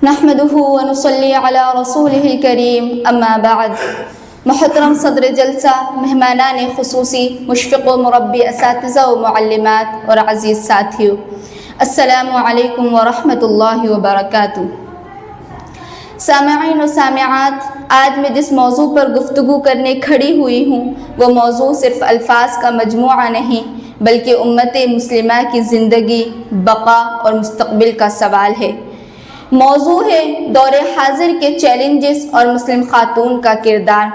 نحمده ونصلي على رسوله الكريم اما بعد. محترم صدر جلسہ، مہمانان خصوصی، مشفق و مربی اساتذہ و معلمات اور عزیز ساتھیوں، السلام علیکم ورحمۃ اللہ وبرکاتہ. سامعین و سامعات، آج میں جس موضوع پر گفتگو کرنے کھڑی ہوئی ہوں وہ موضوع صرف الفاظ کا مجموعہ نہیں بلکہ امت مسلمہ کی زندگی، بقا اور مستقبل کا سوال ہے. موضوع ہے دور حاضر کے چیلنجز اور مسلم خاتون کا کردار.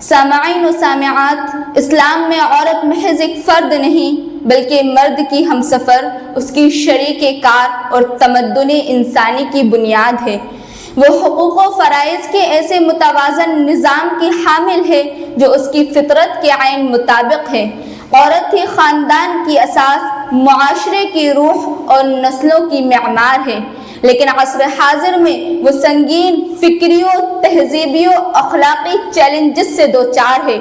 سامعین و سامعات، اسلام میں عورت محض ایک فرد نہیں بلکہ مرد کی ہمسفر، اس کی شریک کار اور تمدن انسانی کی بنیاد ہے. وہ حقوق و فرائض کے ایسے متوازن نظام کی حامل ہے جو اس کی فطرت کے عین مطابق ہے. عورت ہی خاندان کی اساس، معاشرے کی روح اور نسلوں کی معمار ہے. لیکن عصر حاضر میں وہ سنگین فکری و تہذیبی و اخلاقی چیلنجز سے دوچار ہے.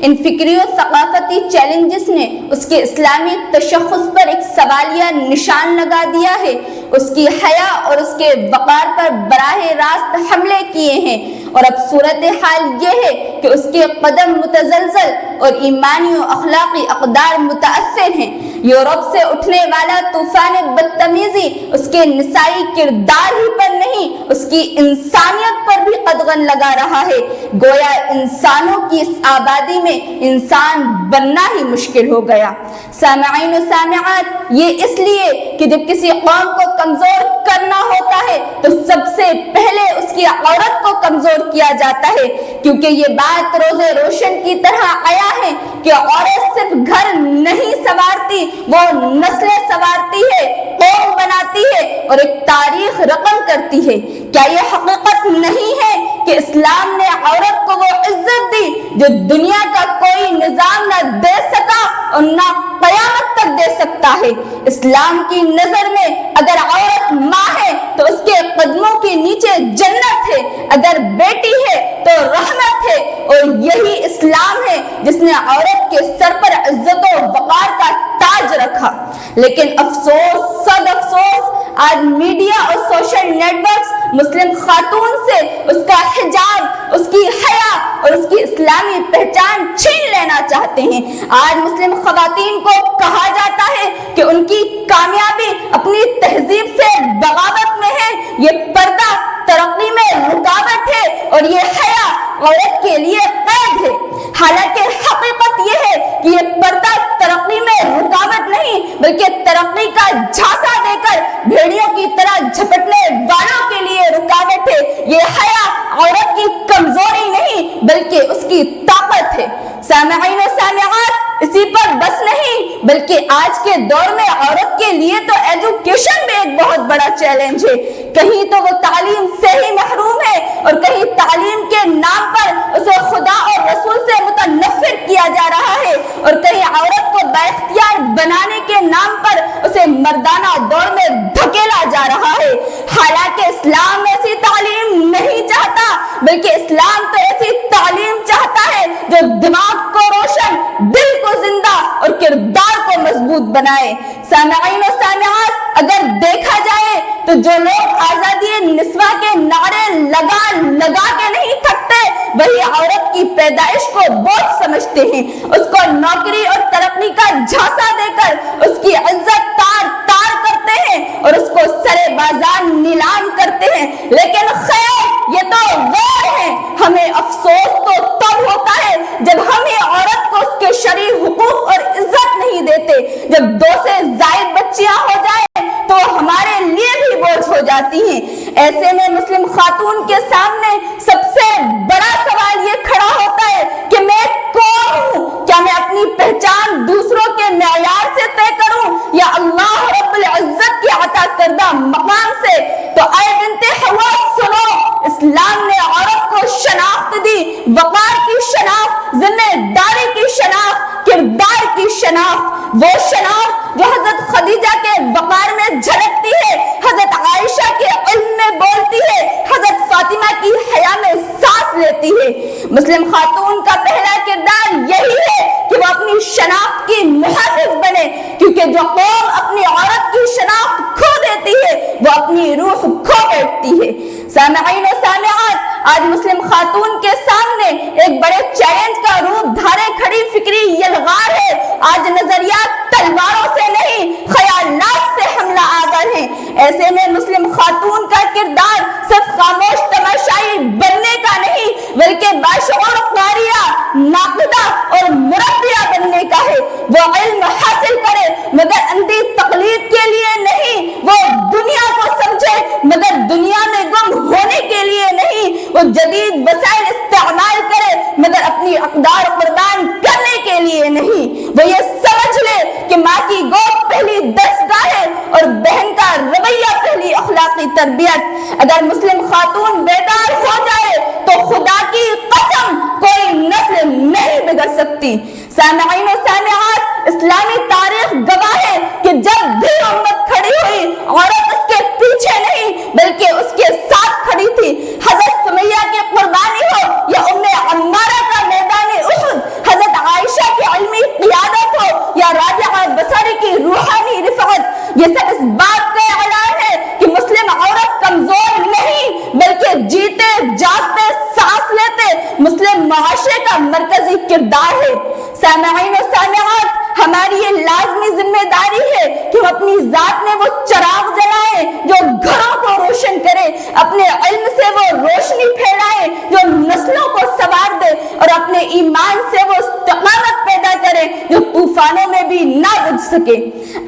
ان فکری و ثقافتی چیلنجز نے اس کے اسلامی تشخص پر ایک سوالیہ نشان لگا دیا ہے، اس کی حیا اور اس کے وقار پر براہ راست حملے کیے ہیں. اور اب صورتحال یہ ہے کہ اس کے قدم متزلزل اور ایمانی و اخلاقی اقدار متاثر ہیں. یورپ سے اٹھنے والا طوفان بدتمیزی اس کے نسائی کردار ہی پر نہیں، اس کی انسانیت پر بھی قدغن لگا رہا ہے. گویا انسانوں کی اس آبادی میں انسان بننا ہی مشکل ہو گیا. سامعین و سامعات، یہ اس لیے کہ جب کسی قوم کو کمزور کرنا ہوتا ہے تو سب سے پہلے اس کی عورت کو کمزور کیا جاتا ہے، کیونکہ یہ بات روز روشن کی طرح آیا ہے کہ عورت صرف گھر نہیں سنوارتی، وہ نسلیں سنوارتی ہے، قوم بناتی ہے اور ایک تاریخ رقم کرتی ہے. کیا یہ حقیقت نہیں ہے کہ اسلام نے عورت کو وہ عزت دی جو دنیا کا کوئی نظام نہ دے سکا اور نہ قیامت تک دے سکتا ہے؟ اسلام کی نظر میں اگر عورت ماں ہے تو اس کے قدموں کے نیچے جنت ہے، اگر بیٹی ہے تو رحمت ہے. اور یہی اسلام ہے جس نے عورت کے سر پر عزت و وقار کا تاج رکھا. لیکن افسوس، صد افسوس، آج میڈیا اور سوشل نیٹ ورکس مسلم خاتون سے اس کا حجاب، اس کی حیا اور اس کی اسلامی پہچان چھین لینا چاہتے ہیں. آج مسلم خواتین کو کہا جاتا ہے کہ ان کی کامیابی اپنی تہذیب سے بغاوت میں ہے، یہ پردہ ترقی میں رکاوٹ ہے اور یہ حیا عورت کے لیے قید ہے. حالانکہ حقیقت یہ ہے کہ یہ پردہ ترقی میں رکاوٹ نہیں بلکہ ترقی کا جھانسا دے کر بھیڑیوں کی طرح جھپٹنے والوں کے لیے رکاوٹ ہے. یہ حیا عورت کی کمزوری نہیں بلکہ اس کی طاقت ہے. سامعین و سامعات، اسی پر بس نہیں بلکہ آج کے دور میں عورت کے لیے تو ایجوکیشن بھی ایک بہت بڑا چیلنج ہے. کہیں تو وہ تعلیم سے ہی محروم ہے اور کہیں تعلیم کے نام پر اسے خدا اور رسول سے متنفر کیا جا رہا ہے اور کہیں عورت کو بااختیار بنانے کے نام پر اسے مردانہ دور میں دھکیلا جا رہا ہے. حالانکہ اسلام ایسی تعلیم نہیں چاہتا بلکہ اسلام تو ایسی تعلیم چاہتا ہے جو دماغ کو روشن، دل کو زندہ اور کردار کو مضبوط بنائے. سامعین و سامعات، اگر دیکھا جائے تو جو لوگ آزادی نسواں کے نعرے لگا کے نہیں تھکتے وہی عورت کی پیدائش کو بوجھ سمجھتے ہیں، اس کو نوکری اور ترقی کا جھانسا دے کر اس کی عزت تار تار کرتے ہیں اور اس کو سرے بازار نیلام کرتے ہیں. لیکن خیر، یہ تو غیر ہے. ہمیں افسوس تو تب ہوتا ہے جب ہم ہی عورت کو اس کے شرعی حقوق اور عزت نہیں دیتے. جب 2 سے زائد بچیاں ہو جائیں تو ہمارے لیے بھی بوجھ ہو جاتی ہیں. ایسے میں مسلم خاتون کے سامنے سب سے بڑا سوال یہ کھڑا ہوتا ہے کہ میں کون ہوں؟ کیا میں اپنی پہچان دوسروں کے معیار سے طے کروں یا اللہ رب العزت کی عطا کردہ مقام سے؟ تو اے بنت حوا سنو، اسلام نے عورت کو شناخت دی، وقار کی شناخت، ذمہ داری کی شناخت، کردار کی شناخت. وہ شناخت جو حضرت خدیجہ کے وقار میں جھلکتی ہے، حضرت عائشہ کے علم میں بولتی ہے، حضرت فاطمہ کی حیا میں سانس لیتی ہے. مسلم خاتون کا پہلا کردار یہی ہے کہ وہ اپنی شناخت کی محافظ بنے، کیونکہ جو قوم اپنی عورت کی شناخت کھو دیتی ہے وہ اپنی روح کھو بیٹھتی ہے. سامعین و سامعات، آج مسلم خاتون کے سامنے ایک بڑے چیلنج کا روپ دھارے کھڑی فکری یلغار ہے۔ آج نظریات تلواروں سے نہیں، خیالات سے حملہ آور ہیں۔ ایسے میں مسلم خاتون کا کردار صرف خاموش تماشائی بننے کا نہیں، بلکہ باشعور قاریہ، ناقدہ اور مربیہ بننے کا ہے۔ وہ علم حاصل کرے مگر اندھی تقلید کے لیے نہیں، وہ دنیا کو سمجھے مگر دنیا میں گم ہونے کے لیے نہیں، وہ جدید وسائل استعمال کرے مگر اپنی اقدار قربان کرنے کے لیے نہیں۔ وہ یہ سمجھ لے کہ ماں کی گود پہلی درسگاہ ہے اور بہن کا رویہ پہلی اخلاقی تربیت۔ اگر مسلم خاتون بیدار ہو جائے تو خدا کی قسم کوئی نسل نہیں بگڑ سکتی۔ سامعین و سامعات، اسلامی تاریخ گواہ ہے کہ جب بھی امت کھڑی ہوئی، عورت اس کے پیچھے نہیں بلکہ اس کے ساتھ کھڑی تھی۔ حضرت سمیہ کی قربانی ہو یا ام عمارہ کا میدان احد، حضرت عائشہ کی علمی قیادت ہو یا رابعہ بصری کی روحانی رفعت، یہ سب اس بات کا اعلان ہے کہ مسلم عورت کمزور نہیں بلکہ جیتے جاگتے سانس لیتے مسلم معاشرے کا مرکزی کردار ہے۔ سامعین و سامعات، ہماری یہ لازمی ذمہ داری ہے کہ ہم اپنی ذات میں وہ چراغ جلائیں جو گھروں کو روشن کرے، اپنے علم سے وہ روشنی پھیلائیں جو نسلوں کو سنوار دے، اور اپنے ایمان سے وہ استقامت پیدا کرے جو طوفانوں میں بھی نہ بجھ سکے۔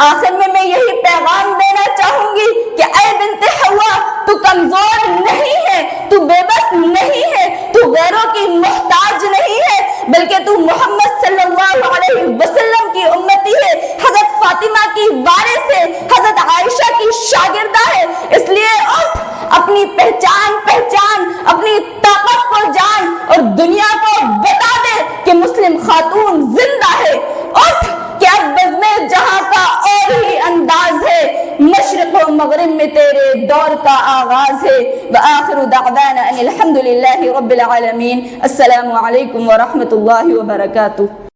آخر میں یہی پیغام دینا چاہوں گی کہ اے بنت حوا، تو کمزور نہیں ہے، تو بے بس نہیں ہے، تو غیروں کی محتاج نہیں ہے، بلکہ تو محمد صلی اللہ علیہ وسلم کی امتی ہے، حضرت فاطمہ کی وارث ہے، حضرت عائشہ کی شاگردہ ہے۔ اس لیے اٹھ، اپنی پہچان اپنی طاقت کو جان اور دنیا کو بتا دے کہ مسلم خاتون زندہ ہے۔ اٹھ کہ اب بزم جہاں کا اور ہی انداز ہے، مشرق و مغرب میں تیرے دور کا آغاز ہے۔ وآخر دعوانا ان الحمد للہ رب العالمین۔ السلام علیکم ورحمۃ اللہ وبرکاتہ۔